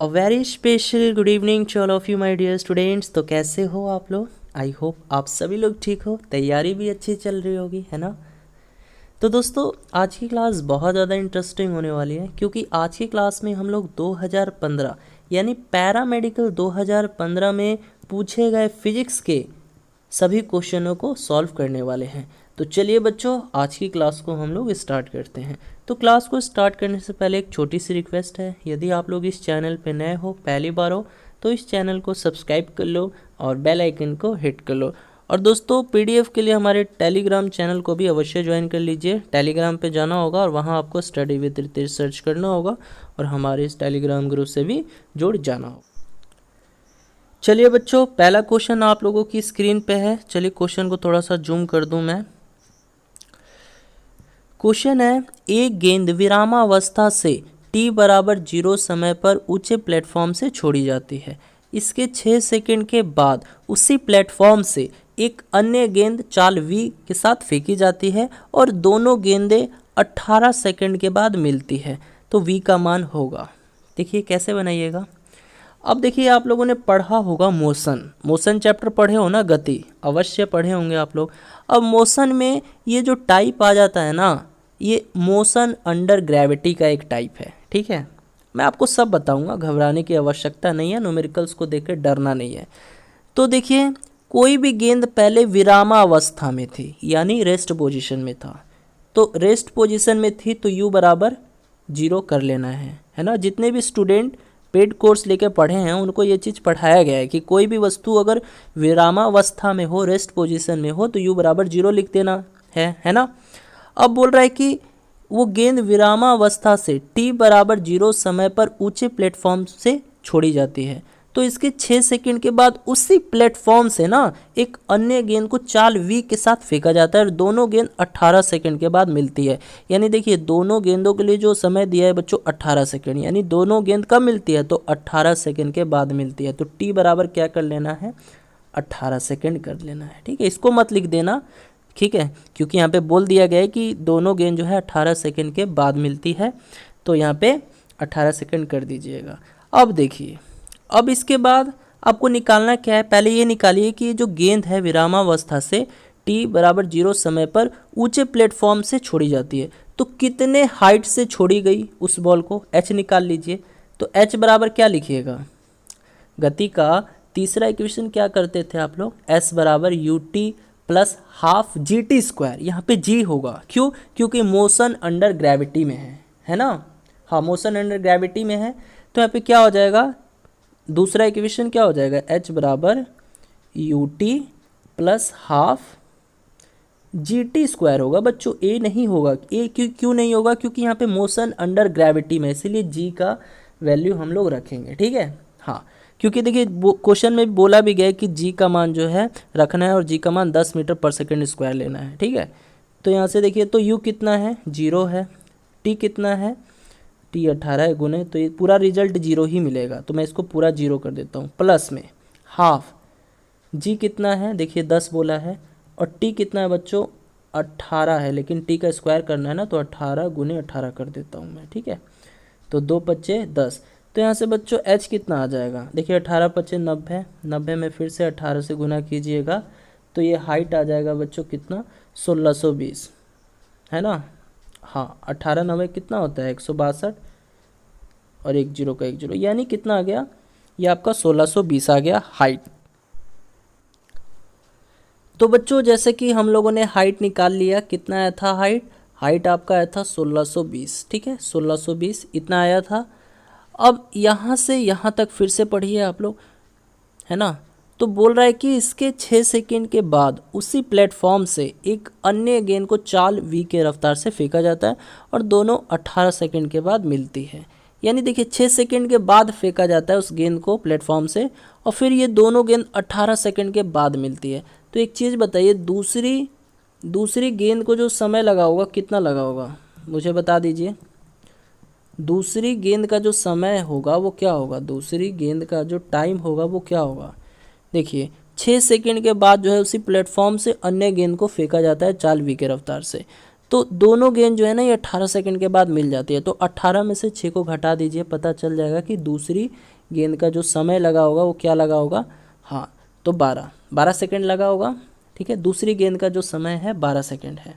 A very special good evening to all of you my dear students. तो कैसे हो आप लोग? आई होप आप सभी लोग ठीक हो, तैयारी भी अच्छी चल रही होगी, है ना। तो दोस्तों आज की क्लास बहुत ज़्यादा इंटरेस्टिंग होने वाली है, क्योंकि आज की क्लास में हम लोग 2015 यानी पैरामेडिकल 2015 में पूछे गए फिजिक्स के सभी क्वेश्चनों को सॉल्व करने वाले हैं। तो चलिए बच्चों, आज की क्लास को हम लोग स्टार्ट करते हैं। तो क्लास को स्टार्ट करने से पहले एक छोटी सी रिक्वेस्ट है, यदि आप लोग इस चैनल पे नए हो, पहली बार हो, तो इस चैनल को सब्सक्राइब कर लो और बेल आइकन को हिट कर लो। और दोस्तों पीडीएफ के लिए हमारे टेलीग्राम चैनल को भी अवश्य ज्वाइन कर लीजिए। टेलीग्राम पे जाना होगा और वहाँ आपको स्टडी विद रितेश सर्च करना होगा और हमारे इस टेलीग्राम ग्रुप से भी जुड़ जाना होगा। चलिए बच्चों, पहला क्वेश्चन आप लोगों की स्क्रीन पे है। चलिए क्वेश्चन को थोड़ा सा जूम कर दूं मैं। क्वेश्चन है, एक गेंद विरामावस्था से t बराबर 0 समय पर ऊंचे प्लेटफॉर्म से छोड़ी जाती है। इसके 6 सेकंड के बाद उसी प्लेटफॉर्म से एक अन्य गेंद चाल v के साथ फेंकी जाती है और दोनों गेंदें 18 सेकंड के बाद मिलती है, तो v का मान होगा। देखिए कैसे बनाइएगा। अब देखिए आप लोगों ने पढ़ा होगा मोशन चैप्टर पढ़े हो ना, गति अवश्य पढ़े होंगे आप लोग। अब मोशन में ये जो टाइप आ जाता है ना, ये मोशन अंडर ग्रेविटी का एक टाइप है। ठीक है, मैं आपको सब बताऊंगा, घबराने की आवश्यकता नहीं है, न्यूमेरिकल्स को देख कर डरना नहीं है। तो देखिए कोई भी गेंद पहले विरामावस्था में थी यानी रेस्ट पोजिशन में था, तो रेस्ट पोजिशन में थी तो u बराबर 0 कर लेना है ना। जितने भी स्टूडेंट पेड कोर्स लेके पढ़े हैं उनको ये चीज़ पढ़ाया गया है कि कोई भी वस्तु अगर विरामावस्था में हो, रेस्ट पोजीशन में हो, तो u बराबर 0 लिख देना है ना। अब बोल रहा है कि वो गेंद विरामावस्था से t बराबर 0 समय पर ऊंचे प्लेटफॉर्म से छोड़ी जाती है, तो इसके 6 सेकंड के बाद उसी प्लेटफॉर्म से ना एक अन्य गेंद को चाल v के साथ फेंका जाता है और दोनों गेंद 18 सेकंड के बाद मिलती है। यानी देखिए दोनों गेंदों के लिए जो समय दिया है बच्चों 18 सेकंड, यानी दोनों गेंद कब मिलती है, तो 18 सेकंड के बाद मिलती है। तो t बराबर क्या कर लेना है, 18 सेकंड कर लेना है। ठीक है, इसको मत लिख देना, ठीक है, क्योंकि यहाँ पे बोल दिया गया है कि दोनों गेंद जो है 18 सेकंड के बाद मिलती है, तो यहाँ पे 18 सेकंड कर दीजिएगा। अब देखिए, अब इसके बाद आपको निकालना क्या है, पहले ये निकालिए कि जो गेंद है विरामावस्था से t बराबर 0 समय पर ऊंचे प्लेटफॉर्म से छोड़ी जाती है, तो कितने हाइट से छोड़ी गई उस बॉल को, h निकाल लीजिए। तो h बराबर क्या लिखिएगा, गति का तीसरा इक्वेशन क्या करते थे आप लोग, s बराबर ut plus half G T square. यहाँ पे g होगा, क्यों, क्योंकि मोशन अंडर ग्रेविटी में है ना। हाँ, मोशन अंडर ग्रेविटी में है, तो यहाँ पे क्या हो जाएगा, दूसरा इक्वेशन क्या हो जाएगा, h बराबर U T plus half G T square होगा बच्चों, a नहीं होगा। a क्यों नहीं होगा, क्योंकि यहाँ पे मोशन अंडर ग्रेविटी में, इसीलिए g का वैल्यू हम लोग रखेंगे। ठीक है, हाँ, क्योंकि देखिए क्वेश्चन में बोला भी गया कि g का मान जो है रखना है और g का मान 10 मीटर पर सेकेंड स्क्वायर लेना है। ठीक है, तो यहाँ से देखिए, तो u कितना है, 0 है, t कितना है, t 18 है गुने, तो ये पूरा रिजल्ट 0 ही मिलेगा, तो मैं इसको पूरा 0 कर देता हूँ। प्लस में हाफ g कितना है, देखिए 10 बोला है, और t कितना है बच्चों, 18 है, लेकिन t का स्क्वायर करना है ना, तो 18 गुने 18 कर देता हूँ मैं। ठीक है, तो 2 पच्चे 10, तो यहाँ से बच्चों h कितना आ जाएगा, देखिए 18 पच्चे 90, 90 में फिर से 18 से गुना कीजिएगा, तो ये हाइट आ जाएगा बच्चों कितना, 1620, है ना। हाँ, 18 90 कितना होता है, 162, और 1 0 का 1 0, यानी कितना आ गया, ये आपका 1620 आ गया हाइट। तो बच्चों जैसे कि हम लोगों ने हाइट निकाल लिया, कितना आया था हाइट आपका आया था 1620। ठीक है, 1620 इतना आया था। अब यहाँ से यहाँ तक फिर से पढ़िए आप लोग, है ना। तो बोल रहा है कि इसके 6 सेकंड के बाद उसी प्लेटफॉर्म से एक अन्य गेंद को चाल v के रफ्तार से फेंका जाता है और दोनों 18 सेकंड के बाद मिलती है। यानी देखिए 6 सेकंड के बाद फेंका जाता है उस गेंद को प्लेटफॉर्म से, और फिर ये दोनों गेंद 18 सेकंड के बाद मिलती है। तो एक चीज़ बताइए, दूसरी गेंद को जो समय लगा होगा कितना लगा होगा, मुझे बता दीजिए। दूसरी गेंद का जो समय होगा वो क्या होगा, दूसरी गेंद का जो टाइम होगा वो क्या होगा, देखिए 6 सेकंड के बाद जो है उसी प्लेटफॉर्म से अन्य गेंद को फेंका जाता है चाल v के रफ्तार से, तो दोनों गेंद जो है ना ये 18 सेकंड के बाद मिल जाती है। तो 18 में से 6 को घटा दीजिए, पता चल जाएगा कि दूसरी गेंद का जो समय लगा होगा वो क्या लगा होगा, हाँ तो 12 सेकंड लगा होगा। ठीक है, दूसरी गेंद का जो समय है 12 सेकंड है।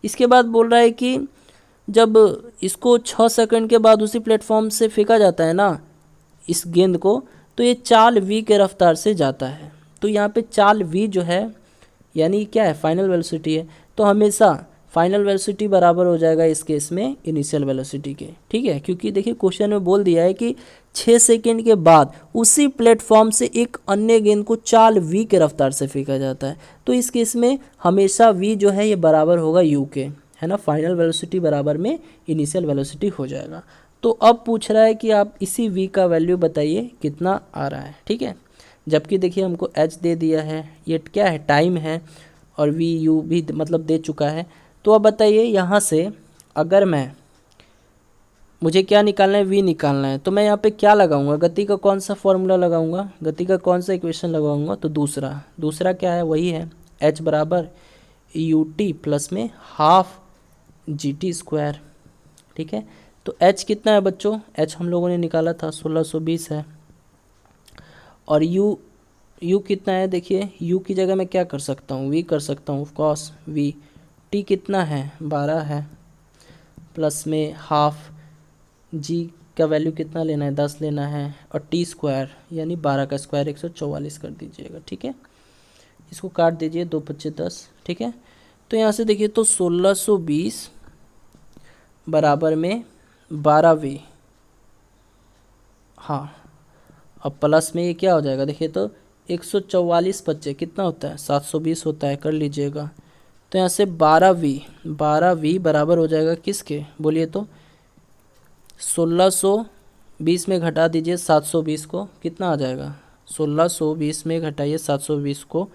इसके बाद बोल रहा है कि जब इसको 6 सेकंड के बाद उसी प्लेटफॉर्म से फेंका जाता है ना इस गेंद को, तो ये चाल v के रफ्तार से जाता है। तो यहाँ पे चाल v जो है यानी क्या है, फाइनल वेलोसिटी है। तो हमेशा फाइनल वेलोसिटी बराबर हो जाएगा इस केस में इनिशियल वेलोसिटी के। ठीक है, क्योंकि देखिए क्वेश्चन में बोल दिया है कि 6 सेकंड के बाद उसी प्लेटफॉर्म से एक अन्य गेंद को चाल v के रफ्तार से फेंका जाता है। तो इस केस में हमेशा v जो है ये बराबर होगा u के, है ना, फाइनल वेलोसिटी बराबर में इनिशियल वेलोसिटी हो जाएगा। तो अब पूछ रहा है कि आप इसी v का वैल्यू बताइए कितना आ रहा है। ठीक है, जबकि देखिए हमको h दे दिया है, ये क्या है, टाइम है, और v u भी मतलब दे चुका है। तो अब बताइए यहाँ से अगर मुझे क्या निकालना है, v निकालना है, तो मैं यहाँ पे क्या लगाऊंगा, गति का कौन सा फॉर्मूला लगाऊंगा, गति का कौन सा इक्वेशन लगाऊंगा, तो दूसरा क्या है, वही है h बराबर ut प्लस में हाफ GT²। ठीक है, तो h कितना है बच्चों, h हम लोगों ने निकाला था 1620 है, और u कितना है, देखिए u की जगह मैं क्या कर सकता हूँ, v कर सकता हूँ ऑफकोर्स v। t कितना है, 12 है, प्लस में हाफ g का वैल्यू कितना लेना है, 10 लेना है, और t² यानी 12 का स्क्वायर 144 कर दीजिएगा। ठीक है, इसको काट दीजिए, 2 × 5 = 10। ठीक है, तो यहाँ से देखिए तो 1620 बराबर में 12v, हाँ, अब प्लस में ये क्या हो जाएगा, देखिए तो 144 बच्चे कितना होता है, 720 होता है, कर लीजिएगा। तो यहाँ से 12v बराबर हो जाएगा किसके, बोलिए तो 1620 में घटा दीजिए 720 को, कितना आ जाएगा, 1620 में घटाइए 720 को,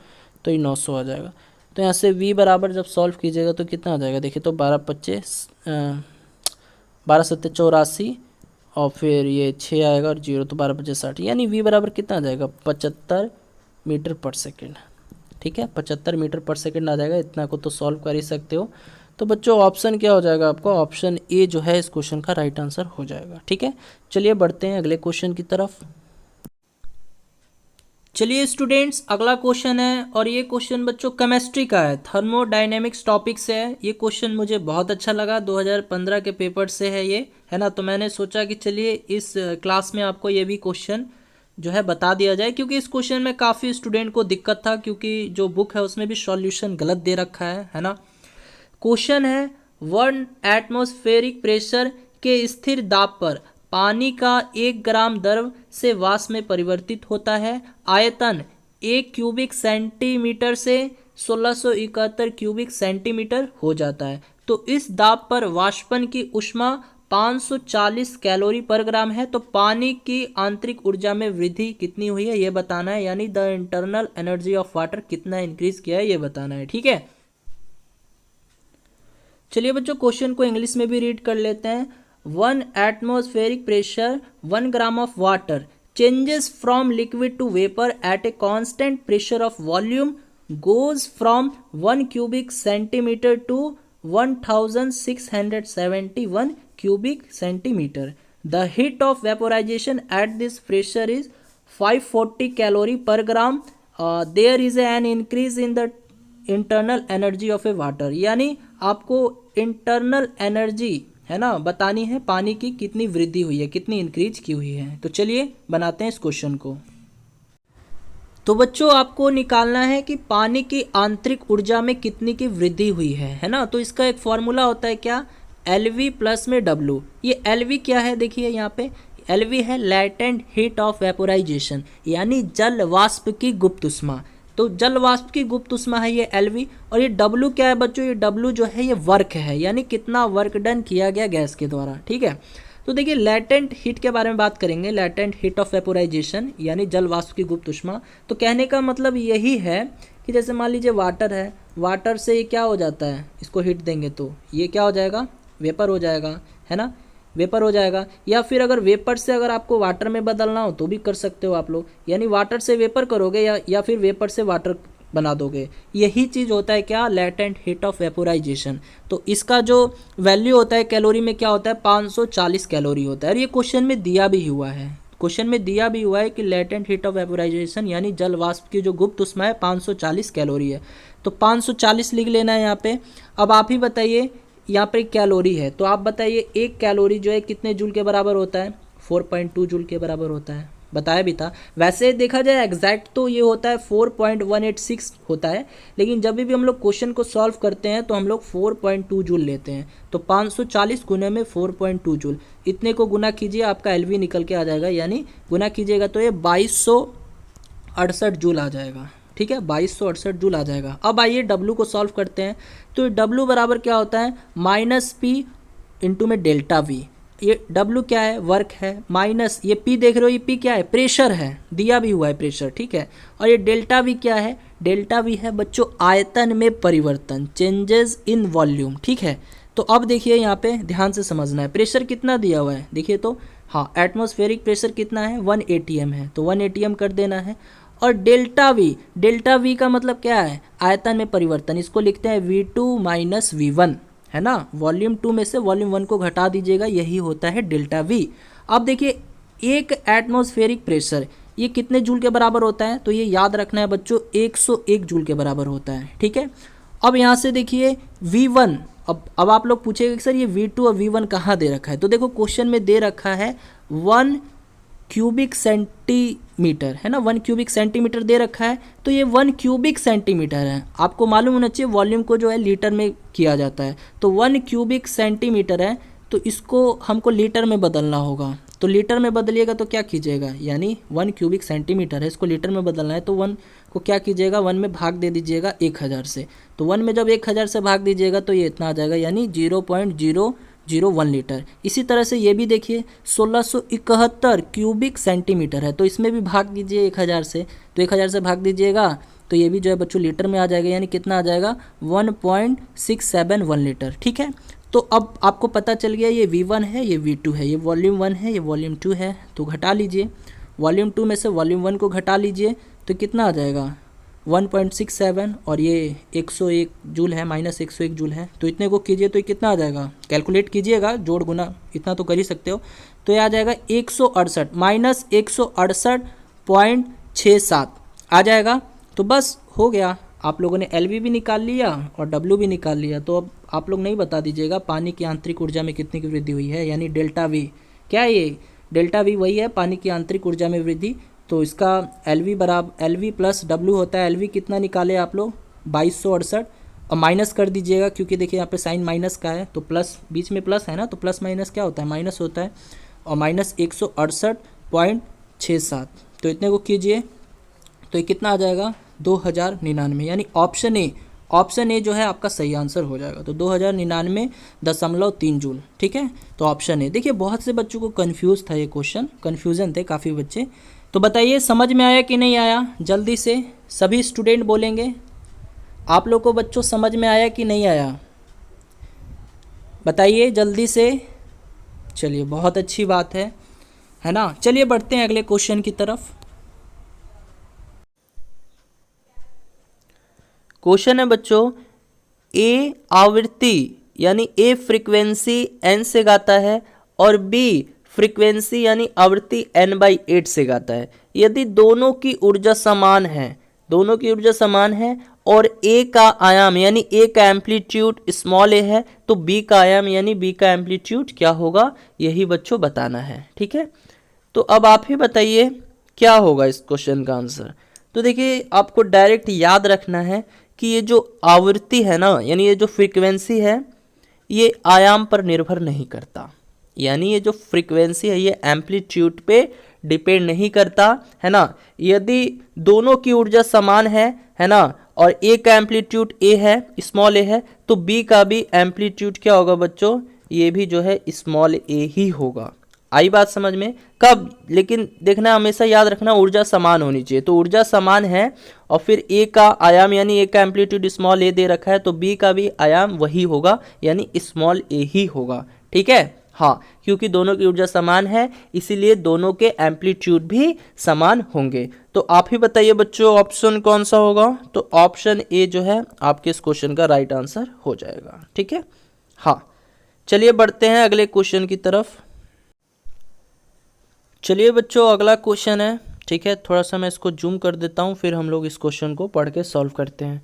तो ये 900 आ जाएगा। तो यहाँ से v बराबर जब सॉल्व कीजिएगा तो कितना आ जाएगा, देखिए तो 12 7 84, और फिर ये 6 आएगा और 0, तो 12 × 5 = 60, यानी v बराबर कितना आ जाएगा, 75 मीटर पर सेकेंड। ठीक है, 75 मीटर पर सेकेंड आ जाएगा। इतना को तो सॉल्व कर ही सकते हो। तो बच्चों ऑप्शन क्या हो जाएगा आपका, ऑप्शन ए जो है इस क्वेश्चन का राइट आंसर हो जाएगा। ठीक है, चलिए बढ़ते हैं अगले क्वेश्चन की तरफ। चलिए स्टूडेंट्स, अगला क्वेश्चन है, और ये क्वेश्चन बच्चों केमिस्ट्री का है, थर्मोडायनेमिक्स टॉपिक से है। ये क्वेश्चन मुझे बहुत अच्छा लगा, 2015 के पेपर से है ये, है ना। तो मैंने सोचा कि चलिए इस क्लास में आपको ये भी क्वेश्चन जो है बता दिया जाए, क्योंकि इस क्वेश्चन में काफ़ी स्टूडेंट को दिक्कत था, क्योंकि जो बुक है उसमें भी सॉल्यूशन गलत दे रखा है ना। क्वेश्चन है 1 एटमॉस्फेरिक प्रेशर के स्थिर दाब पर पानी का 1 ग्राम द्रव से वाष्प में परिवर्तित होता है। आयतन 1 क्यूबिक सेंटीमीटर से 1671 क्यूबिक सेंटीमीटर हो जाता है। तो इस दाब पर वाष्पन की ऊष्मा 540 कैलोरी पर ग्राम है। तो पानी की आंतरिक ऊर्जा में वृद्धि कितनी हुई है ये बताना है, यानी the internal energy of water कितना इंक्रीज किया है ये बताना है। ठीक है, चलिए बच्चों क्वेश्चन को इंग्लिश में भी रीड कर लेते हैं। 1 atmospheric pressure 1 gram of water changes from liquid to vapor at a constant pressure of volume goes from 1 cubic centimeter to 1671 cubic centimeter. The heat of vaporization at this pressure is 540 calorie per gram. There is an increase in the internal energy of a water. यानी आपको internal energy है ना बतानी है, पानी की कितनी वृद्धि हुई है, कितनी इंक्रीज की हुई है। तो चलिए बनाते हैं इस क्वेश्चन को। तो बच्चों आपको निकालना है कि पानी की आंतरिक ऊर्जा में कितनी की वृद्धि हुई है ना। तो इसका एक फॉर्मूला होता है क्या, LV प्लस में W। ये LV क्या है, देखिए यहाँ पे LV है लैटेंट हीट ऑफ वेपोराइजेशन, यानी जल वाष्प की गुप्त ऊष्मा। तो जल वाष्प की गुप्त ऊष्मा है ये LV, और ये W क्या है बच्चों, ये W जो है ये वर्क है, यानी कितना वर्क डन किया गया गैस के द्वारा। ठीक है, तो देखिए लैटेंट हीट के बारे में बात करेंगे, लैटेंट हीट ऑफ वेपोराइजेशन यानी जल वाष्प की गुप्त ऊष्मा। तो कहने का मतलब यही है कि जैसे मान लीजिए वाटर है, वाटर से ये क्या हो जाता है, इसको हीट देंगे तो ये क्या हो जाएगा, वेपर हो जाएगा, है ना, वेपर हो जाएगा। या फिर अगर वेपर से अगर आपको वाटर में बदलना हो तो भी कर सकते हो आप लोग, यानी वाटर से वेपर करोगे या फिर वेपर से वाटर बना दोगे। यही चीज़ होता है क्या, लेटेंट हीट ऑफ वेपोराइजेशन। तो इसका जो वैल्यू होता है कैलोरी में क्या होता है, 540 कैलोरी होता है। और ये क्वेश्चन में दिया भी हुआ है, क्वेश्चन में दिया भी हुआ है कि लेटेंट हीट ऑफ वेपोराइजेशन यानी जल वाष्प की जो गुप्त ऊष्मा है 540 कैलोरी है। तो 540 लिख लेना है यहाँ पे। अब आप ही बताइए यहाँ पर कैलोरी है, तो आप बताइए एक कैलोरी जो है कितने जूल के बराबर होता है, 4.2 जूल के बराबर होता है, बताया भी था। वैसे देखा जाए एग्जैक्ट तो ये होता है 4.186 होता है, लेकिन जब भी हम लोग क्वेश्चन को सॉल्व करते हैं तो हम लोग 4.2 जूल लेते हैं। तो 540 गुने में 4.2 जूल, इतने को गुना कीजिए आपका एलवी निकल के आ जाएगा, यानी गुना कीजिएगा तो ये 2268 जूल आ जाएगा। ठीक है, 2268 जूल आ जाएगा। अब आइए डब्लू को सॉल्व करते हैं। तो डब्लू बराबर क्या होता है, -P इंटू में डेल्टा वी। ये W क्या है, वर्क है, माइनस ये P देख रहे हो, ये P क्या है, प्रेशर है, दिया भी हुआ है प्रेशर। ठीक है, और ये डेल्टा V क्या है, डेल्टा V है बच्चों आयतन में परिवर्तन, चेंजेस इन वॉल्यूम। ठीक है, तो अब देखिए यहाँ पे ध्यान से समझना है, प्रेशर कितना दिया हुआ है देखिए तो, हाँ एटमॉस्फेरिक प्रेशर कितना है 1 atm है, तो 1 atm कर देना है। और डेल्टा V का मतलब क्या है, आयतन में परिवर्तन, इसको लिखते हैं V2 - V1 है ना, वॉल्यूम 2 में से वॉल्यूम 1 को घटा दीजिएगा, यही होता है डेल्टा वी। अब देखिए एक एटमॉस्फेरिक प्रेशर ये कितने जूल के बराबर होता है, तो ये याद रखना है बच्चों 101 जूल के बराबर होता है। ठीक है, अब यहाँ से देखिए V1, अब आप लोग पूछेंगे कि सर ये V2 और V1 कहाँ दे रखा है, तो देखो क्वेश्चन में दे रखा है 1 क्यूबिक सेंटीमीटर है ना, 1 क्यूबिक सेंटीमीटर दे रखा है, तो ये 1 क्यूबिक सेंटीमीटर है। आपको मालूम होना चाहिए वॉल्यूम को जो है लीटर में किया जाता है, तो 1 क्यूबिक सेंटीमीटर है, तो इसको हमको लीटर में बदलना होगा। तो लीटर में बदलिएगा तो क्या कीजिएगा, यानी 1 क्यूबिक सेंटीमीटर है, इसको लीटर में बदलना है, तो 1 को क्या कीजिएगा 1 में भाग दे दीजिएगा 1000 से। तो 1 में जब 1000 से भाग दीजिएगा तो ये इतना आ जाएगा, यानी 0.001 लीटर। इसी तरह से ये भी देखिए 1671 क्यूबिक सेंटीमीटर है, तो इसमें भी भाग दीजिए 1000 से, तो 1000 से भाग दीजिएगा तो ये भी जो है बच्चों लीटर में आ जाएगा, यानी कितना आ जाएगा 1.671 लीटर। ठीक है, तो अब आपको पता चल गया ये V1 है, ये V2 है, ये वॉल्यूम 1 है, ये वॉल्यूम 2 है, तो घटा लीजिए, वॉल्यूम 2 में से वॉल्यूम 1 को घटा लीजिए तो कितना आ जाएगा 1.67, और ये 101 जूल है, -101 जूल है, तो इतने को कीजिए तो ये कितना आ जाएगा, कैलकुलेट कीजिएगा, जोड़ गुना इतना तो कर ही सकते हो, तो ये आ जाएगा 168 -168.67 आ जाएगा। तो बस हो गया, आप लोगों ने LV भी निकाल लिया और W भी निकाल लिया। तो अब आप लोग नहीं बता दीजिएगा पानी की आंतरिक ऊर्जा में कितनी की वृद्धि हुई है, यानी डेल्टा V। क्या है ये, डेल्टा V वही है पानी की आंतरिक ऊर्जा में वृद्धि। तो इसका LV बराबर LV + W होता है, LV कितना निकाले आप लोग 2268, और माइनस कर दीजिएगा क्योंकि देखिए यहाँ पे साइन माइनस का है, तो प्लस बीच में प्लस है ना, तो प्लस माइनस क्या होता है, माइनस होता है, और -168.67, तो इतने को कीजिए तो ये कितना आ जाएगा 2099, यानी ऑप्शन ए जो है आपका सही आंसर हो जाएगा। तो 2099.3 जूल। ठीक है, तो ऑप्शन ए। देखिए बहुत से बच्चों को कंफ्यूज था, ये क्वेश्चन कंफ्यूजन थे काफ़ी बच्चे। तो बताइए समझ में आया कि नहीं आया, जल्दी से सभी स्टूडेंट बोलेंगे, आप लोग को बच्चों समझ में आया कि नहीं आया, बताइए जल्दी से। चलिए बहुत अच्छी बात है ना, चलिए बढ़ते हैं अगले क्वेश्चन की तरफ। क्वेश्चन है बच्चों, ए आवृत्ति यानी ए फ्रीक्वेंसी n से गाता है और b फ्रीक्वेंसी यानी आवृत्ति n/8 से गाता है। यदि दोनों की ऊर्जा समान है और a का आयाम यानी a का एम्पलीट्यूड स्मॉल a है, तो b का आयाम यानी b का एम्पलीट्यूड क्या होगा, यही बच्चों बताना है। ठीक है, तो अब आप ही बताइए क्या होगा इस क्वेश्चन का आंसर। तो देखिए आपको डायरेक्ट याद रखना है कि ये जो आवृत्ति है ना, यानी ये जो फ्रीक्वेंसी है, ये आयाम पर निर्भर नहीं करता, यानी ये जो फ्रीक्वेंसी है ये एम्पलीट्यूड पे डिपेंड नहीं करता, है ना। यदि दोनों की ऊर्जा समान है ना, और ए का एम्पलीट्यूड ए है, स्मॉल ए है, तो बी का भी एम्पलीट्यूड क्या होगा बच्चों, ये भी जो है स्मॉल ए ही होगा। आई बात समझ में, कब, लेकिन देखना हमेशा याद रखना ऊर्जा समान होनी चाहिए। तो ऊर्जा समान है और फिर ए का आयाम यानी ए का एम्पलीट्यूड स्मॉल ए दे रखा है, तो बी का भी आयाम वही होगा, यानी स्मॉल ए ही होगा। ठीक है, हाँ, क्योंकि दोनों की ऊर्जा समान है इसीलिए दोनों के एम्पलीट्यूड भी समान होंगे। तो आप ही बताइए बच्चों ऑप्शन कौन सा होगा। तो ऑप्शन ए जो है आपके इस क्वेश्चन का राइट आंसर हो जाएगा। ठीक है, हाँ चलिए बढ़ते हैं अगले क्वेश्चन की तरफ। चलिए बच्चों अगला क्वेश्चन है, ठीक है, थोड़ा सा मैं इसको जूम कर देता हूँ फिर हम लोग इस क्वेश्चन को पढ़ के सॉल्व करते हैं।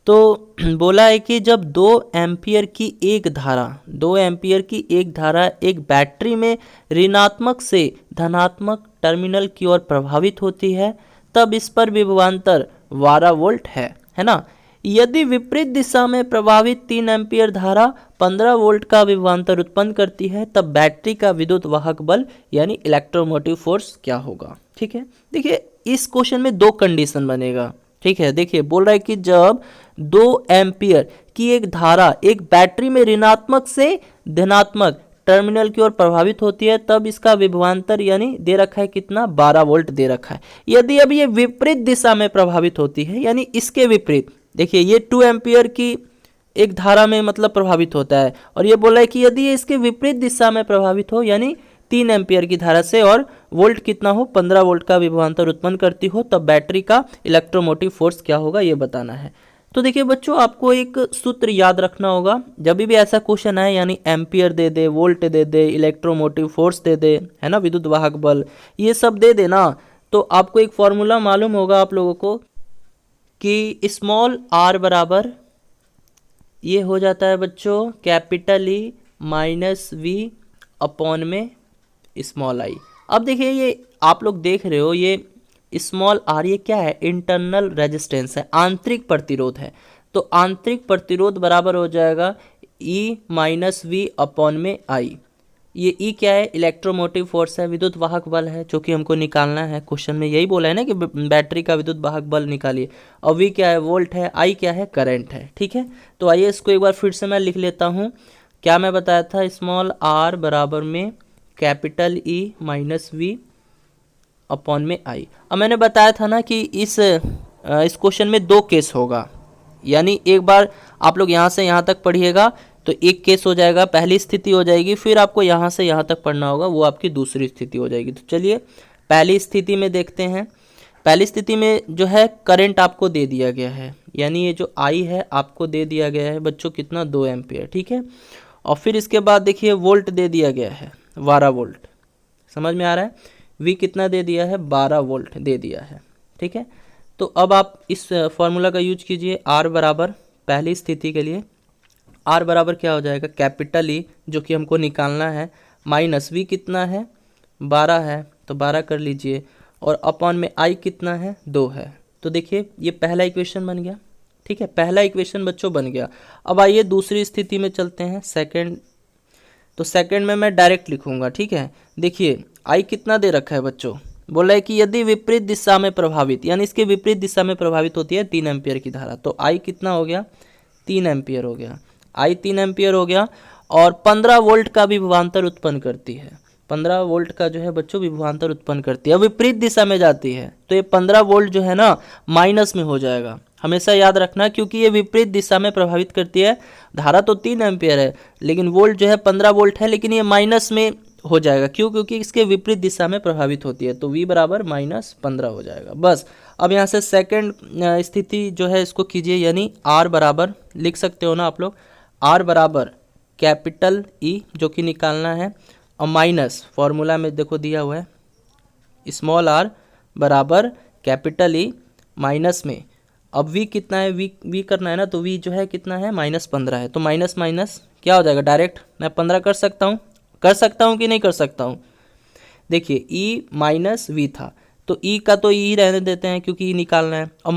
तो बोला है कि जब 2 एम्पियर की एक धारा 2 एम्पियर की एक धारा एक बैटरी में ऋणात्मक से धनात्मक टर्मिनल की ओर प्रभावित होती है तब इस पर विभवांतर 12 वोल्ट है ना। यदि विपरीत दिशा में प्रभावित 3 एम्पियर धारा 15 वोल्ट का विभवांतर उत्पन्न करती है तब बैटरी का विद्युत वाहक बल यानी इलेक्ट्रोमोटिव फोर्स क्या होगा। ठीक है, देखिए इस क्वेश्चन में 2 कंडीशन बनेगा। ठीक है, देखिए बोल रहा है कि जब 2 एम्पियर की एक धारा एक बैटरी में ऋणात्मक से धनात्मक टर्मिनल की ओर प्रभावित होती है तब इसका विभवांतर यानी दे रखा है कितना 12 वोल्ट दे रखा है। यदि अब ये विपरीत दिशा में प्रभावित होती है यानी इसके विपरीत, देखिए ये 2 एम्पियर की एक धारा में मतलब प्रभावित होता है और ये बोला है कि यदि ये इसके विपरीत दिशा में प्रभावित हो यानी 3 एम्पियर की धारा से और वोल्ट कितना हो 15 वोल्ट का विभवांतर उत्पन्न करती हो तब बैटरी का इलेक्ट्रोमोटिव फोर्स क्या होगा ये बताना है। तो देखिए बच्चों आपको एक सूत्र याद रखना होगा, जब भी ऐसा क्वेश्चन आए यानी एम्पियर दे दे, वोल्ट दे दे, इलेक्ट्रोमोटिव फोर्स दे दे, है ना, विद्युत वाहक बल, ये सब दे देना, तो आपको एक फॉर्मूला मालूम होगा आप लोगों को कि स्मॉल आर बराबर ये हो जाता है बच्चों capital E minus V upon में स्मॉल आई। अब देखिए ये आप लोग देख रहे हो ये स्मॉल आर ये क्या है, इंटरनल रेजिस्टेंस है, आंतरिक प्रतिरोध है। तो आंतरिक प्रतिरोध बराबर हो जाएगा ई माइनस वी अपॉन में आई। ये ई क्या है, इलेक्ट्रोमोटिव फोर्स है, विद्युत वाहक बल है जो कि हमको निकालना है। क्वेश्चन में यही बोला है ना कि बैटरी का विद्युत वाहक बल निकालिए। और वी क्या है, वोल्ट है, आई क्या है, करंट है। ठीक है, तो आइए इसको एक बार फिर से मैं लिख लेता हूँ। क्या मैं बताया था, स्मॉल आर बराबर में capital E minus V upon में आई। अब मैंने बताया था ना कि इस क्वेश्चन में 2 केस होगा, यानी एक बार आप लोग यहाँ से यहाँ तक पढ़िएगा तो एक केस हो जाएगा, पहली स्थिति हो जाएगी, फिर आपको यहाँ से यहाँ तक पढ़ना होगा, वो आपकी दूसरी स्थिति हो जाएगी। तो चलिए पहली स्थिति में देखते हैं। पहली स्थिति में जो है करंट आपको दे दिया गया है, यानी ये जो आई है आपको दे दिया गया है बच्चों कितना 2 एम्पियर। ठीक है, और फिर इसके बाद देखिए वोल्ट दे दिया गया है 12 वोल्ट, समझ में आ रहा है। वी कितना दे दिया है, 12 वोल्ट दे दिया है। ठीक है, तो अब आप इस फॉर्मूला का यूज कीजिए। आर बराबर पहली स्थिति के लिए आर बराबर क्या हो जाएगा, कैपिटल ई जो कि हमको निकालना है, माइनस वी कितना है 12 है तो 12 कर लीजिए, और अपॉन में आई कितना है 2 है। तो देखिए ये पहला इक्वेशन बन गया। ठीक है, पहला इक्वेशन बच्चों बन गया। अब आइए दूसरी स्थिति में चलते हैं, सेकंड। तो सेकंड में मैं डायरेक्ट लिखूंगा। ठीक है, देखिए आई कितना दे रखा है बच्चों, बोला है कि यदि विपरीत दिशा में प्रभावित, यानी इसके विपरीत दिशा में प्रभावित होती है 3 एम्पियर की धारा, तो आई कितना हो गया 3 एम्पियर हो गया, आई 3 एम्पियर हो गया, और 15 वोल्ट का विभवांतर उत्पन्न करती है। 15 वोल्ट का जो है बच्चों विभवांतर उत्पन्न करती है, विपरीत दिशा में जाती है तो ये 15 वोल्ट जो है ना माइनस में हो जाएगा, हमेशा याद रखना, क्योंकि ये विपरीत दिशा में प्रभावित करती है। धारा तो 3 एम्पियर है लेकिन वोल्ट जो है 15 वोल्ट है, लेकिन ये माइनस में हो जाएगा, क्यों, क्योंकि इसके विपरीत दिशा में प्रभावित होती है। तो v बराबर -15 हो जाएगा। बस अब यहाँ से सेकंड स्थिति जो है इसको कीजिए, यानी r बराबर लिख सकते हो ना आप लोग, r बराबर कैपिटल E जो कि निकालना है, और माइनस फॉर्मूला में देखो दिया हुआ है स्मॉल r बराबर कैपिटल E माइनस में, अब v कितना है, v करना है ना, तो v जो है कितना है -15 है, तो माइनस माइनस क्या हो जाएगा, डायरेक्ट मैं 15 कर सकता हूँ कि नहीं कर सकता हूँ। देखिए ई माइनस वी था तो ई का तो ई रहने देते हैं क्योंकि ई निकालना है, और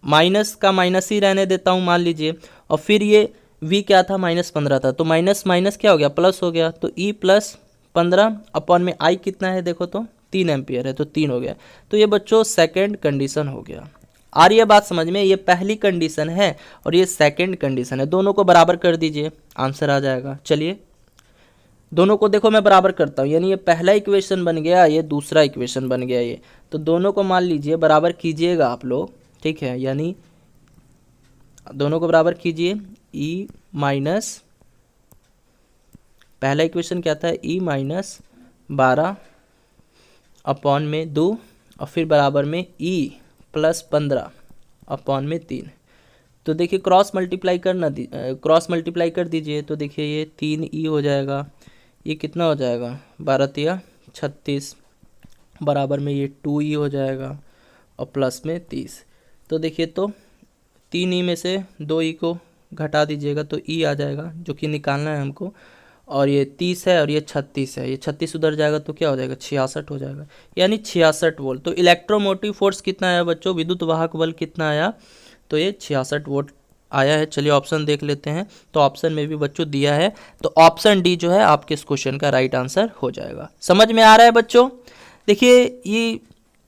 माइनस का माइनस ही रहने देता हूँ मान लीजिए, और फिर ये वी क्या था -15 था, तो माइनस माइनस क्या हो गया प्लस हो गया, तो ई +15 अपॉन में आई कितना है देखो तो 3 एम्पियर है तो 3 हो गया। तो ये बच्चों सेकेंड कंडीशन हो गया। आ रही है बात समझ में, ये पहली कंडीशन है और ये सेकेंड कंडीशन है, दोनों को बराबर कर दीजिए आंसर आ जाएगा। चलिए दोनों को देखो मैं बराबर करता हूँ, यानी ये पहला इक्वेशन बन गया, ये दूसरा इक्वेशन बन गया, ये तो दोनों को मान लीजिए बराबर कीजिएगा आप लोग। ठीक है, यानी दोनों को बराबर कीजिए, ई माइनस पहला इक्वेशन क्या था, ई माइनस 12 अपॉन में 2 और फिर बराबर में ई प्लस 15 अपॉन में 3। तो देखिए क्रॉस मल्टीप्लाई कर दीजिए। तो देखिए ये 3 हो जाएगा, ये कितना हो जाएगा 12 तिया 36 बराबर में ये 2 हो जाएगा और प्लस में 30। तो देखिए तो 3 में से 2 को घटा दीजिएगा तो ई आ जाएगा जो कि निकालना है हमको। और ये 30 है और ये 36 है, ये 36 उधर जाएगा तो क्या हो जाएगा 66 हो जाएगा, यानी 66 वोल्ट। तो इलेक्ट्रोमोटिव फोर्स कितना आया बच्चों, विद्युत वाहक बल कितना आया, तो ये 66 वोल्ट आया है। चलिए ऑप्शन देख लेते हैं। तो ऑप्शन में भी बच्चों दिया है, तो ऑप्शन डी जो है आपके इस क्वेश्चन का राइट आंसर हो जाएगा। समझ में आ रहा है बच्चों। देखिए ये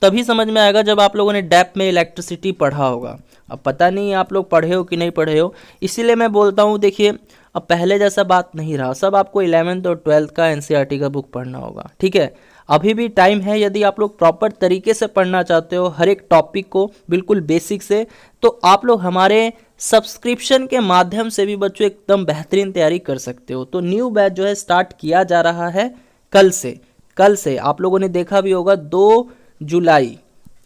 तभी समझ में आएगा जब आप लोगों ने डेप्थ में इलेक्ट्रिसिटी पढ़ा होगा। अब पता नहीं आप लोग पढ़े हो कि नहीं पढ़े हो, इसीलिए मैं बोलता हूँ। देखिए अब पहले जैसा बात नहीं रहा, सब आपको 11th और 12th का एनसीईआरटी का बुक पढ़ना होगा, ठीक है। अभी भी टाइम है, यदि आप लोग प्रॉपर तरीके से पढ़ना चाहते हो हर एक टॉपिक को बिल्कुल बेसिक से, तो आप लोग हमारे सब्सक्रिप्शन के माध्यम से भी बच्चों एकदम बेहतरीन तैयारी कर सकते हो। तो न्यू बैच जो है स्टार्ट किया जा रहा है कल से आप लोगों ने देखा भी होगा 2 जुलाई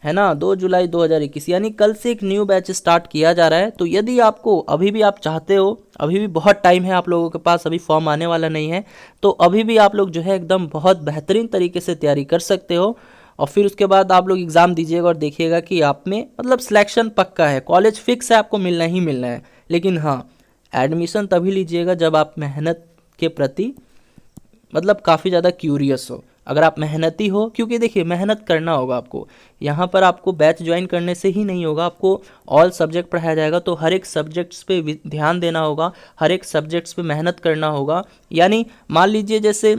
है ना, 2 जुलाई 2021, यानी कल से एक न्यू बैच स्टार्ट किया जा रहा है। तो यदि आपको अभी भी आप चाहते हो, अभी भी बहुत टाइम है आप लोगों के पास, अभी फॉर्म आने वाला नहीं है, तो अभी भी आप लोग जो है एकदम बहुत बेहतरीन तरीके से तैयारी कर सकते हो। और फिर उसके बाद आप लोग एग्ज़ाम दीजिएगा और देखिएगा कि आप में मतलब सिलेक्शन पक्का है, कॉलेज फिक्स है, आपको मिलना ही मिलना है। लेकिन हाँ, एडमिशन तभी लीजिएगा जब आप मेहनत के प्रति मतलब काफ़ी ज़्यादा क्यूरियस हो, अगर आप मेहनती हो, क्योंकि देखिए मेहनत करना होगा आपको। यहाँ पर आपको बैच ज्वाइन करने से ही नहीं होगा, आपको ऑल सब्जेक्ट पढ़ाया जाएगा, तो हर एक सब्जेक्ट्स पे ध्यान देना होगा, हर एक सब्जेक्ट्स पे मेहनत करना होगा। यानी मान लीजिए जैसे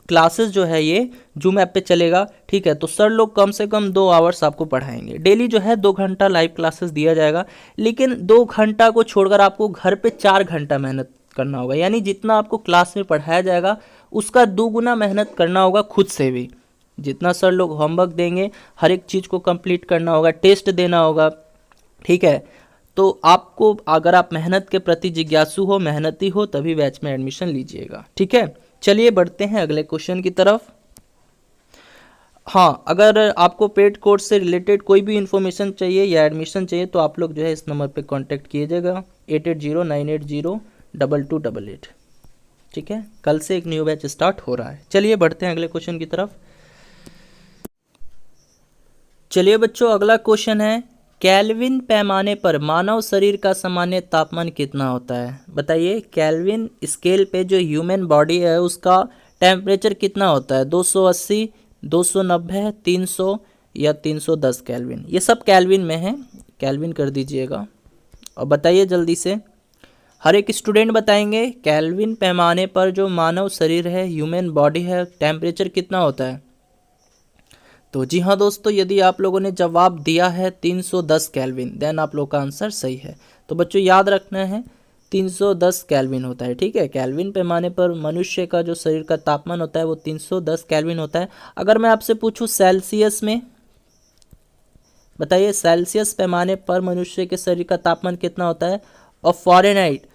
क्लासेस जो है ये जूम ऐप पे चलेगा, ठीक है, तो सर लोग कम से कम 2 आवर्स आपको पढ़ाएंगे डेली, जो है 2 घंटा लाइव क्लासेस दिया जाएगा। लेकिन 2 घंटा को छोड़कर आपको घर पे 4 घंटा मेहनत करना होगा, यानी जितना आपको क्लास में पढ़ाया जाएगा उसका 2 गुना मेहनत करना होगा खुद से भी। जितना सर लोग होमवर्क देंगे हर एक चीज़ को कंप्लीट करना होगा, टेस्ट देना होगा, ठीक है। तो आपको अगर आप मेहनत के प्रति जिज्ञासु हो, मेहनती हो, तभी बैच में एडमिशन लीजिएगा, ठीक है। चलिए बढ़ते हैं अगले क्वेश्चन की तरफ। हाँ, अगर आपको पेड कोर्स से रिलेटेड कोई भी इन्फॉर्मेशन चाहिए या एडमिशन चाहिए तो आप लोग जो है इस नंबर पे कांटेक्ट कीजिएगा 8809802288, ठीक है। कल से एक न्यू बैच स्टार्ट हो रहा है। चलिए बढ़ते हैं अगले क्वेश्चन की तरफ। चलिए बच्चों अगला क्वेश्चन है, केल्विन पैमाने पर मानव शरीर का सामान्य तापमान कितना होता है। बताइए केल्विन स्केल पे जो ह्यूमन बॉडी है उसका टेम्परेचर कितना होता है, 280, 290, 300 या 310 केल्विन। ये सब केल्विन में है, केल्विन कर दीजिएगा और बताइए जल्दी से। हर एक स्टूडेंट बताएंगे केल्विन पैमाने पर जो मानव शरीर है, ह्यूमन बॉडी है, टेम्परेचर कितना होता है। तो जी हाँ दोस्तों, यदि आप लोगों ने जवाब दिया है 310 केल्विन, देन आप लोग का आंसर सही है। तो बच्चों याद रखना है 310 केल्विन होता है, ठीक है। केल्विन पैमाने पर मनुष्य का जो शरीर का तापमान होता है वो 310 केल्विन होता है। अगर मैं आपसे पूछूं सेल्सियस में, बताइए सेल्सियस पैमाने पर मनुष्य के शरीर का तापमान कितना होता है, और फ़ारेनहाइट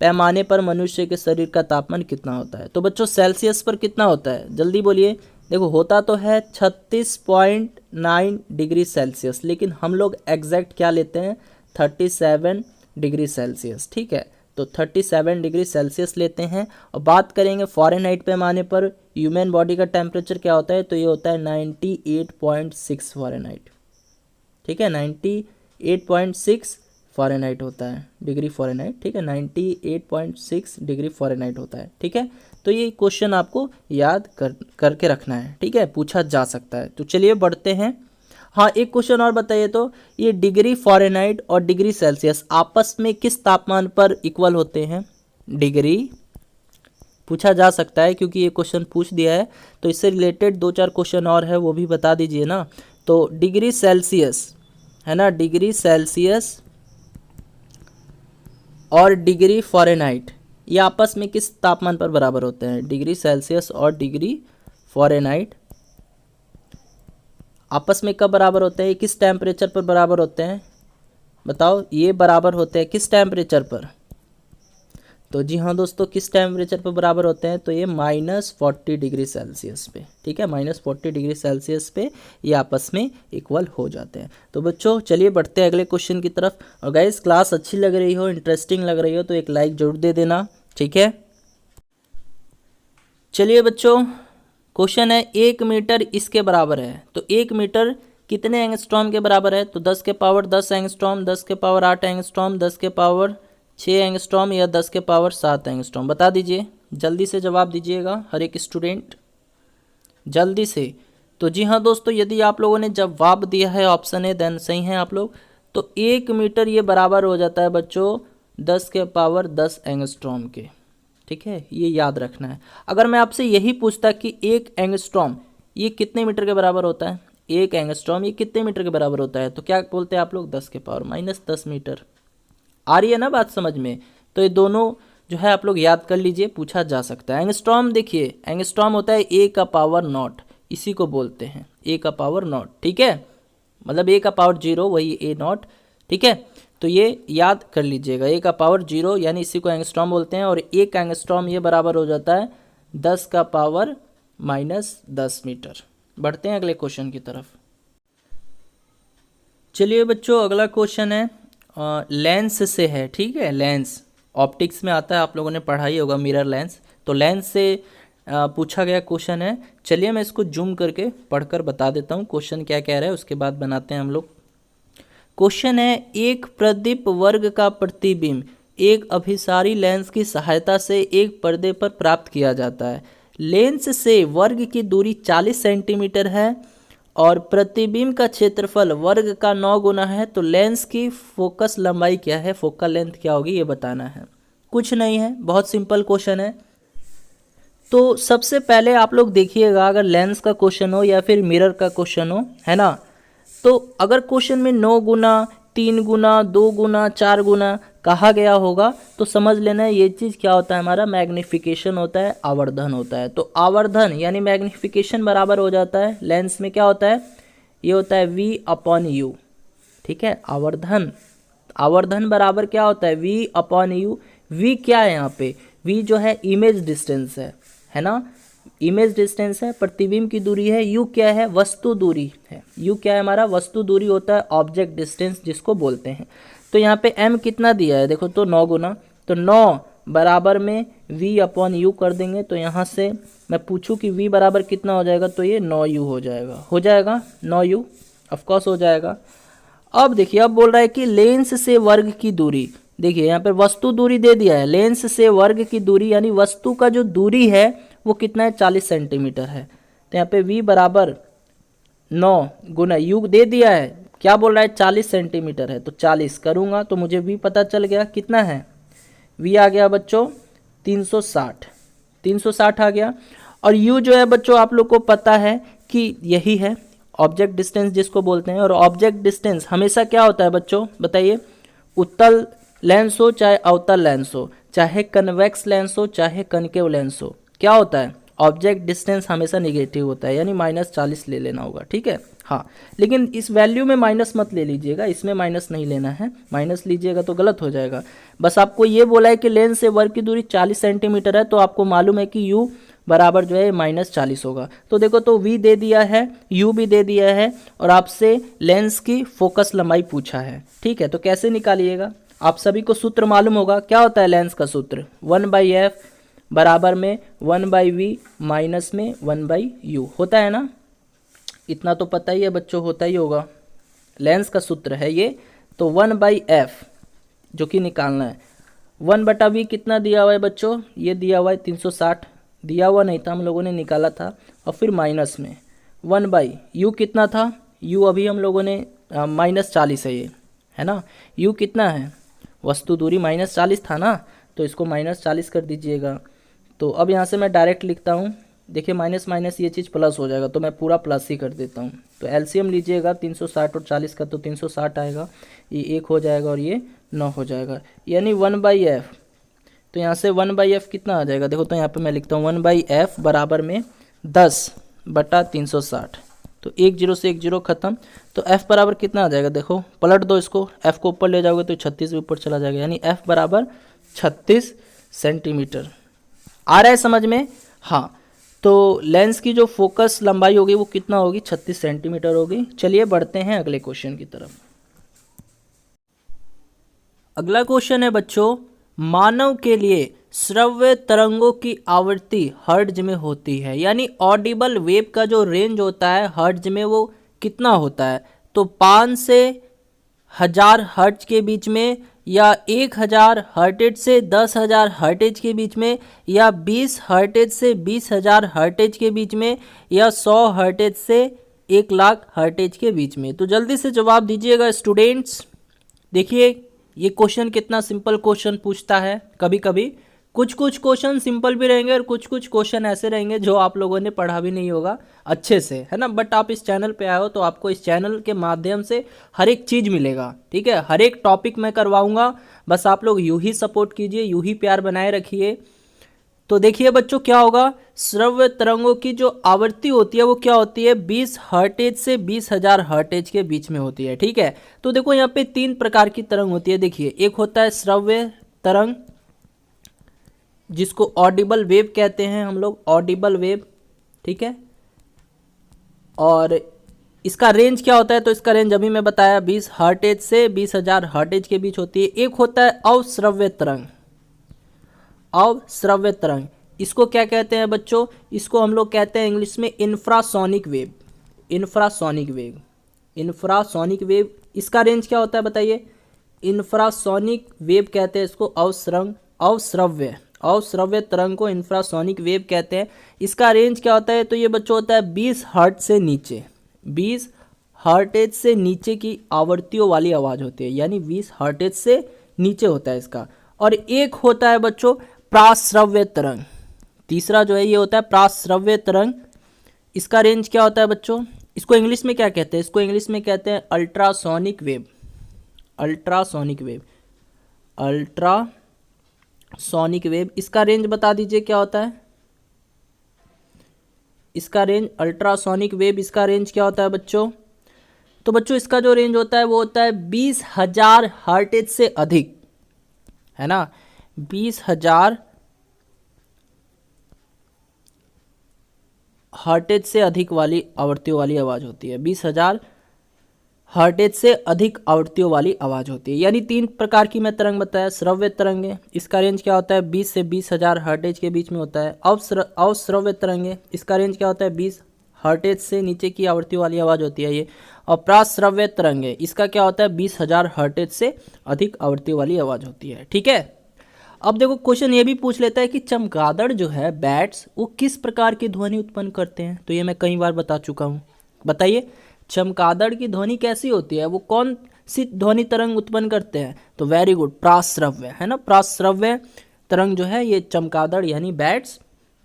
पैमाने पर मनुष्य के शरीर का तापमान कितना होता है। तो बच्चों सेल्सियस पर कितना होता है, जल्दी बोलिए। देखो होता तो है 36.9 डिग्री सेल्सियस, लेकिन हम लोग एग्जैक्ट क्या लेते हैं 37 डिग्री सेल्सियस, ठीक है। तो 37 डिग्री सेल्सियस लेते हैं। और बात करेंगे फ़ारेनहाइट पैमाने पर ह्यूमन बॉडी का टेम्परेचर क्या होता है, तो ये होता है 98.6 फ़ारेनहाइट, ठीक है। 98.6 फ़ारेनहाइट होता है, डिग्री फ़ारेनहाइट, ठीक है। 98.6 डिग्री फ़ारेनहाइट होता है, ठीक है। तो ये क्वेश्चन आपको याद करके रखना है, ठीक है, पूछा जा सकता है। तो चलिए बढ़ते हैं। हाँ एक क्वेश्चन और बताइए, तो ये डिग्री फ़ारेनहाइट और डिग्री सेल्सियस आपस में किस तापमान पर इक्वल होते हैं। डिग्री पूछा जा सकता है क्योंकि ये क्वेश्चन पूछ दिया है, तो इससे रिलेटेड 2-4 क्वेश्चन और है वो भी बता दीजिए ना। तो डिग्री सेल्सियस है ना, डिग्री सेल्सियस और डिग्री फ़ारेनहाइट ये आपस में किस तापमान पर बराबर होते हैं। डिग्री सेल्सियस और डिग्री फ़ारेनहाइट आपस में कब बराबर होते हैं, किस टेम्परेचर पर बराबर होते हैं, बताओ। ये बराबर होते हैं किस टेम्परेचर पर, तो जी हाँ दोस्तों, किस टेम्परेचर पर बराबर होते हैं, तो ये -40 डिग्री सेल्सियस पे, ठीक है, -40 डिग्री सेल्सियस पे ये आपस में इक्वल हो जाते हैं। तो बच्चों चलिए बढ़ते हैं अगले क्वेश्चन की तरफ। और गाइस क्लास अच्छी लग रही हो, इंटरेस्टिंग लग रही हो तो एक लाइक जरूर दे देना, ठीक है। चलिए बच्चों, क्वेश्चन है 1 मीटर इसके बराबर है, तो 1 मीटर कितने एंगस्ट्रॉम के बराबर है, तो 10 के पावर 10 एंगस्ट्रॉम, 10 के पावर 8 एंगस्ट्रॉम, 10 के पावर 6 एंगस्ट्रॉम या 10 के पावर 7 एंगस्ट्रॉम, बता दीजिए, जल्दी से जवाब दीजिएगा हर एक स्टूडेंट, जल्दी से। तो जी हाँ दोस्तों, यदि आप लोगों ने जवाब दिया है ऑप्शन ए देन सही है आप लोग। तो 1 मीटर ये बराबर हो जाता है बच्चों 10 के पावर 10 एंगस्ट्रॉम के, ठीक है, ये याद रखना है। अगर मैं आपसे यही पूछता कि 1 एंगस्ट्रॉम ये कितने मीटर के बराबर होता है, 1 एंगस्ट्रॉम ये कितने मीटर के बराबर होता है, तो क्या बोलते हैं आप लोग, 10 के पावर -10 मीटर। आ रही है ना बात समझ में। तो ये दोनों जो है आप लोग याद कर लीजिए, पूछा जा सकता है। एंगस्ट्रॉम देखिए, एंगस्ट्रॉम होता है A का पावर नॉट, इसी को बोलते हैं A का पावर नॉट, ठीक है, मतलब A का पावर 0 वही A नॉट, ठीक है। तो ये याद कर लीजिएगा, A का पावर 0 यानी इसी को एंगस्ट्रॉम बोलते हैं। और 1 एंगस्ट्रॉम ये बराबर हो जाता है 10 का पावर -10 मीटर। बढ़ते हैं अगले क्वेश्चन की तरफ। चलिए बच्चों, अगला क्वेश्चन है लेंस से है, ठीक है, लेंस ऑप्टिक्स में आता है, आप लोगों ने पढ़ा ही होगा मिरर लेंस। तो लेंस से पूछा गया क्वेश्चन है। चलिए मैं इसको जूम करके पढ़कर बता देता हूँ क्वेश्चन क्या कह रहा है, उसके बाद बनाते हैं हम लोग। क्वेश्चन है, एक प्रदीप वर्ग का प्रतिबिंब एक अभिसारी लेंस की सहायता से एक पर्दे पर प्राप्त किया जाता है। लेंस से वर्ग की दूरी 40 सेंटीमीटर है और प्रतिबिंब का क्षेत्रफल वर्ग का 9 गुना है। तो लेंस की फोकस लंबाई क्या है, फोकल लेंथ क्या होगी, ये बताना है। कुछ नहीं है, बहुत सिंपल क्वेश्चन है। तो सबसे पहले आप लोग देखिएगा, अगर लेंस का क्वेश्चन हो या फिर मिरर का क्वेश्चन हो, है ना, तो अगर क्वेश्चन में 9 गुना, 3 गुना, 2 गुना, 4 गुना कहा गया होगा तो समझ लेना है ये चीज़ क्या होता है, हमारा मैग्निफिकेशन होता है, आवर्धन होता है। तो आवर्धन यानी मैग्निफिकेशन बराबर हो जाता है लेंस में क्या होता है, ये होता है V/U, ठीक है। आवर्धन, आवर्धन बराबर क्या होता है, V/U। V क्या है यहाँ पे, V जो है इमेज डिस्टेंस है ना, इमेज डिस्टेंस है, प्रतिबिंब की दूरी है। U क्या है, वस्तु दूरी है। U क्या है हमारा, वस्तु दूरी होता है, ऑब्जेक्ट डिस्टेंस जिसको बोलते हैं। तो यहाँ पे M कितना दिया है, देखो तो 9 गुना, तो 9 बराबर में V/U कर देंगे। तो यहाँ से मैं पूछूं कि V बराबर कितना हो जाएगा, तो ये 9U हो जाएगा, 9U ऑफकोर्स हो जाएगा। अब देखिए, अब बोल रहा है कि लेंस से वर्ग की दूरी, देखिए यहाँ पे वस्तु दूरी दे दिया है, लेंस से वर्ग की दूरी यानी वस्तु का जो दूरी है वो कितना है, 40 सेंटीमीटर है। तो यहाँ पे V बराबर 9 गुना U दे दिया है, क्या बोल रहा है, 40 सेंटीमीटर है। तो 40 करूँगा तो मुझे V पता चल गया कितना है, V आ गया बच्चों 360 आ गया। और U जो है बच्चों आप लोग को पता है कि यही है ऑब्जेक्ट डिस्टेंस जिसको बोलते हैं। और ऑब्जेक्ट डिस्टेंस हमेशा क्या होता है बच्चों, बताइए, उत्तल लेंस हो चाहे अवतल लेंस हो, चाहे कन्वेक्स लेंस हो चाहे कनकेव लेंस हो, क्या होता है, ऑब्जेक्ट डिस्टेंस हमेशा निगेटिव होता है, यानी -40 ले लेना होगा, ठीक है। हाँ, लेकिन इस वैल्यू में माइनस मत ले लीजिएगा, इसमें माइनस नहीं लेना है, माइनस लीजिएगा तो गलत हो जाएगा। बस आपको ये बोला है कि लेंस से वर्ग की दूरी 40 सेंटीमीटर है, तो आपको मालूम है कि U बराबर जो है -40 होगा। तो देखो, तो V दे दिया है, U भी दे दिया है, और आपसे लेंस की फोकस लंबाई पूछा है, ठीक है। तो कैसे निकालिएगा, आप सभी को सूत्र मालूम होगा, क्या होता है लेंस का सूत्र, 1/f बराबर में 1/v माइनस में 1/u होता है ना, इतना तो पता ही है बच्चों, होता ही होगा, लेंस का सूत्र है ये। तो 1/f जो कि निकालना है, 1/v कितना दिया हुआ है बच्चों, ये दिया हुआ है 360, दिया हुआ नहीं था, हम लोगों ने निकाला था, और फिर माइनस में 1/u कितना था, u अभी हम लोगों ने -40 है ये, है ना, u कितना है, वस्तु दूरी -40 था ना, तो इसको -40 कर दीजिएगा। तो अब यहाँ से मैं डायरेक्ट लिखता हूँ, देखिए माइनस माइनस ये चीज़ प्लस हो जाएगा, तो मैं पूरा प्लस ही कर देता हूँ। तो एलसीएम लीजिएगा 360 और 40 का, तो 360 आएगा, ये 1 हो जाएगा और ये 9 हो जाएगा, यानी 1/f। तो यहाँ से 1/f कितना आ जाएगा, देखो तो यहाँ पे मैं लिखता हूँ 1/f बराबर में 10/360। तो 1 0 से 1 0 खत्म, तो f बराबर कितना आ जाएगा, देखो पलट दो इसको, f को ऊपर ले जाओगे तो 36 भी ऊपर चला जाएगा, यानी f बराबर 36 सेंटीमीटर। आ रहा है समझ में? हाँ, तो लेंस की जो फोकस लंबाई होगी वो कितना होगी? 36 सेंटीमीटर होगी। चलिए बढ़ते हैं अगले क्वेश्चन की तरफ। अगला क्वेश्चन है बच्चों, मानव के लिए श्रव्य तरंगों की आवृत्ति हर्ट्ज में होती है, यानी ऑडिबल वेव का जो रेंज होता है हर्ट्ज में वो कितना होता है? तो 5 से 1000 हर्ट्ज के बीच में, या 1000 हर्टेज से 10,000 हर्टेज के बीच में, या 20 हर्टेज से 20,000 हर्टेज के बीच में, या 100 हर्टेज से 1,00,000 हर्टेज के बीच में। तो जल्दी से जवाब दीजिएगा स्टूडेंट्स। देखिए ये क्वेश्चन कितना सिंपल क्वेश्चन पूछता है। कभी कभी कुछ क्वेश्चन सिंपल भी रहेंगे और कुछ क्वेश्चन ऐसे रहेंगे जो आप लोगों ने पढ़ा भी नहीं होगा अच्छे से, है ना। बट आप इस चैनल पे आए हो तो आपको इस चैनल के माध्यम से हर एक चीज़ मिलेगा, ठीक है। हर एक टॉपिक मैं करवाऊंगा, बस आप लोग यूं ही सपोर्ट कीजिए, यूं ही प्यार बनाए रखिए। तो देखिए बच्चों क्या होगा, श्रव्य तरंगों की जो आवृत्ति होती है वो क्या होती है? 20 हर्टेज से 20,000 हर्टेज के बीच में होती है, ठीक है। तो देखो यहाँ पे 3 प्रकार की तरंग होती है। देखिए एक होता है श्रव्य तरंग, जिसको ऑडिबल वेव कहते हैं हम लोग, ऑडिबल वेव, ठीक है। और इसका रेंज क्या होता है? तो इसका रेंज अभी मैं बताया 20 हर्टेज से 20,000 हर्टेज के बीच होती है। एक होता है अवश्रव्य तरंग, अवश्रव्य तरंग, इसको क्या कहते हैं बच्चों? इसको हम लोग कहते हैं इंग्लिश में infrasonic wave, infrasonic wave, infrasonic wave. इसका रेंज क्या होता है बताइए? इंफ्रासोनिक वेव कहते हैं इसको, अवश्रव्य, अवश्रव्य तरंग को इंफ्रासोनिक वेव कहते हैं। इसका रेंज क्या होता है? तो ये बच्चों होता है 20 हर्ट्ज से नीचे, 20 हर्टेज से नीचे की आवृत्तियों वाली आवाज़ होती है, यानी 20 हर्टेज से नीचे होता है इसका। और एक होता है बच्चों प्राश्रव्य तरंग, तीसरा जो है ये होता है प्राश्रव्य तरंग। इसका रेंज क्या होता है बच्चों? इसको इंग्लिश में क्या कहते हैं? इसको इंग्लिश में कहते हैं ultrasonic wave, ultrasonic wave, ultrasonic wave. इसका रेंज बता दीजिए क्या होता है? इसका रेंज, अल्ट्रासोनिक वेव, इसका रेंज क्या होता है बच्चों? तो बच्चों इसका जो रेंज होता है वो होता है 20,000 हर्टेज से अधिक, है ना। 20,000 हर्टेज से अधिक वाली आवृत्तियों वाली आवाज़ होती है, 20,000 हर्टेज से अधिक आवृत्तियों वाली आवाज़ होती है। यानी 3 प्रकार की मैं तरंग बताया। श्रव्य तरंग है, इसका रेंज क्या होता है? 20 से 20,000 हर्टेज के बीच में होता है। अवश्रव्य तरंग है, इसका रेंज क्या होता है? 20 हर्टेज से नीचे की आवृत्तियों वाली आवाज़ होती है ये। और प्राश्रव्य तरंग है, इसका क्या होता है? 20,000 हर्टेज से अधिक आवृत्तियों वाली आवाज़ होती है, ठीक है। अब देखो क्वेश्चन ये भी पूछ लेता है कि चमगादड़ जो है, बैट्स, वो किस प्रकार की ध्वनि उत्पन्न करते हैं? तो ये मैं कई बार बता चुका हूँ। बताइए चमगादड़ की ध्वनि कैसी होती है? वो कौन सी ध्वनि तरंग उत्पन्न करते हैं? तो वेरी गुड, प्राश्रव्य, है ना। प्राश्रव्य तरंग जो है ये चमगादड़ यानी बैट्स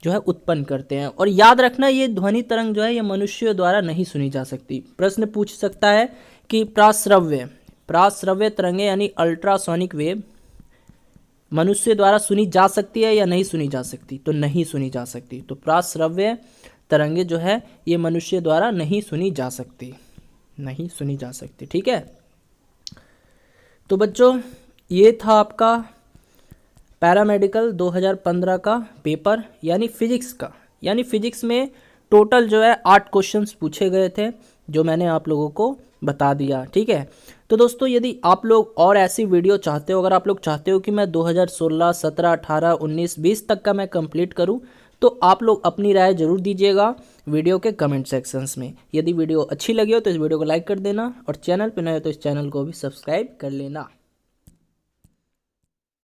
जो है उत्पन्न करते हैं। और याद रखना ये ध्वनि तरंग जो है ये मनुष्यों द्वारा नहीं सुनी जा सकती। प्रश्न पूछ सकता है कि प्राश्रव्य तरंगें यानी अल्ट्रासोनिक वेव मनुष्य द्वारा सुनी जा सकती है या नहीं सुनी जा सकती? तो नहीं सुनी जा सकती। तो प्राश्रव्य तरंगे जो है ये मनुष्य द्वारा नहीं सुनी जा सकती, नहीं सुनी जा सकती, ठीक है। तो बच्चों ये था आपका पैरामेडिकल 2015 का पेपर, यानी फिजिक्स का। यानी फिजिक्स में टोटल जो है 8 क्वेश्चंस पूछे गए थे, जो मैंने आप लोगों को बता दिया, ठीक है। तो दोस्तों यदि आप लोग और ऐसी वीडियो चाहते हो, अगर आप लोग चाहते हो कि मैं 2016, 17, 18, 19, 20 तक का मैं कंप्लीट करूं, तो आप लोग अपनी राय जरूर दीजिएगा वीडियो के कमेंट सेक्शंस में। यदि वीडियो अच्छी लगी हो तो इस वीडियो को लाइक कर देना, और चैनल पर नए हो तो इस चैनल को भी सब्सक्राइब कर लेना।